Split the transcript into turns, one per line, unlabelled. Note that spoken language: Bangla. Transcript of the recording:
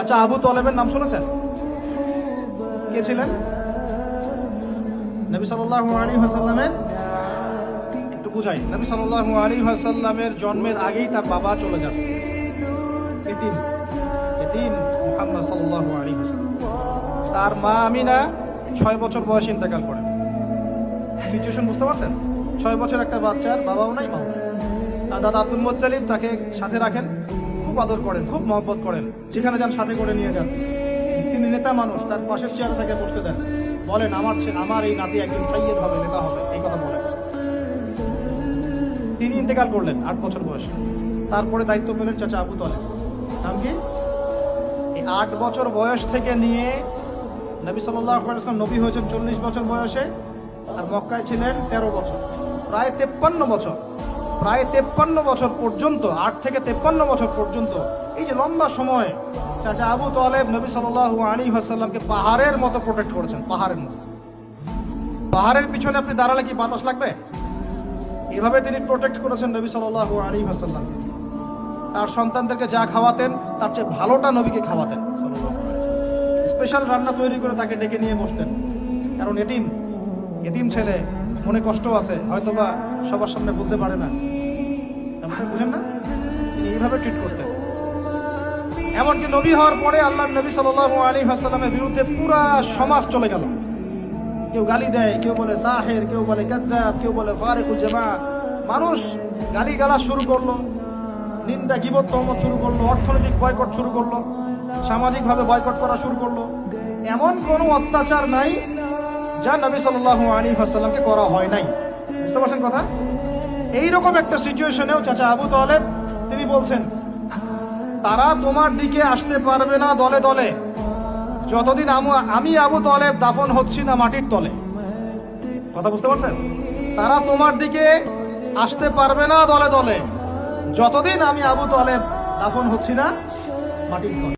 আচ্ছা, আবু তলেবের নাম শুনেছেন? কে ছিলেন? নবী সাল্লাল্লাহু আলাইহি ওয়াসাল্লামের, একটু বুঝাই, নবী সাল্লাল্লাহু আলাইহি ওয়াসাল্লামের জন্মের আগেই তার বাবা চলে যান, এতিম এতিম মুহাম্মদ সাল্লাল্লাহু আলাইহি ওয়াসাল্লাম। তার মা আমিনা 6 বছর বয়সে ইন্তেকাল করেন। সিচুয়েশন বুঝতে পারছেন? 6 বছর একটা বাচ্চার বাবাও নাই, মাও নাই। আর দাদা আব্দুল মুত্তালিব তাকে সাথে রাখেন, খুব আদর করেন, খুব মহব্বত করেন, যেখানে যান সাথে করে নিয়ে যান। তিনি নেতা মানুষ, তার পাশের চেয়ারে তাকে বসতে দেন, বলেন আমার এই নাতি একদিন সাইয়্যেদ হবে, নেতা হবে, এই কথা বলেন। তিনি ইন্তেকাল করলেন 8 বছর বয়সে। তারপরে দায়িত্ব পেলেন চাচা আবু তলেব। নাম কি? এই 8 বছর বয়স থেকে নিয়ে নবী সাল্লাল্লাহু আলাইহি ওয়াসাল্লাম নবী হয়েছেন 40 বছর বয়সে, আর মক্কায় ছিলেন 13 বছর, প্রায় 53 বছর। প্রায় 53 বছর পর্যন্ত, 8 থেকে 53 বছর পর্যন্ত, এই যে লম্বা সময় চাচা আবু তলেব নবী সাল্লাল্লাহু আলাইহি ওয়াসাল্লামকে পাহাড়ের মতো প্রোটেক্ট করেছেন, পাহাড়ের মতো। পাহাড়ের পিছনে আপনি দাঁড়ালে কি বাতাস লাগবে? এভাবে তিনি প্রোটেক্ট করেছেন নবী সাল্লাল্লাহু আলাইহি ওয়াসাল্লামকে। তার সন্তানদেরকে যা খাওয়াতেন তার চেয়ে ভালোটা নবীকে খাওয়াতেন সাল্লাল্লাহু আলাইহি ওয়াসাল্লাম। স্পেশাল রান্না তৈরি করে তাকে ডেকে নিয়ে বসতেন, কারণ এতিম ছেলে, মনে কষ্ট আছে, হয়তোবা সবার সামনে বলতে পারে না, আপনি বুঝেন না? তিনি এইভাবে ট্রিট করতেন। এমনকি নবী হওয়ার পরে আল্লাহর নবী সাল্লাল্লাহু আলাইহি ওয়াসাল্লামের বিরুদ্ধে পুরা সমাজ চলে গেল। কেউ গালি দেয়, কেউ বলে সাহির, কেউ বলে কাযযাব, কেউ বলে ফারিকুল জামাআহ। মানুষ গালি গালাজ শুরু করলো, নিন্দা গীবত তহমত শুরু করলো, অর্থনৈতিক বয়কট শুরু করলো, সামাজিকভাবে বয়কট করা শুরু করলো। এমন কোনো অত্যাচার নাই যা নবী সাল্লাল্লাহু আলাইহি ওয়াসাল্লামকে করা হয় নাই। বুঝতে পারছেন কথা? এইরকম একটা সিচুয়েশনেও চাচা আবু তলেব তিনি বলছেন, তারা তোমার দিকে আসতে পারবে না দলে দলে যতদিন আমি আবু তলেব দাফন হচ্ছি না মাটির তলে। কথা বুঝতে পারছেন? তারা তোমার দিকে আসতে পারবে না দলে দলে যতদিন আমি আবু তলেব দাফন হচ্ছি না মাটির তলে।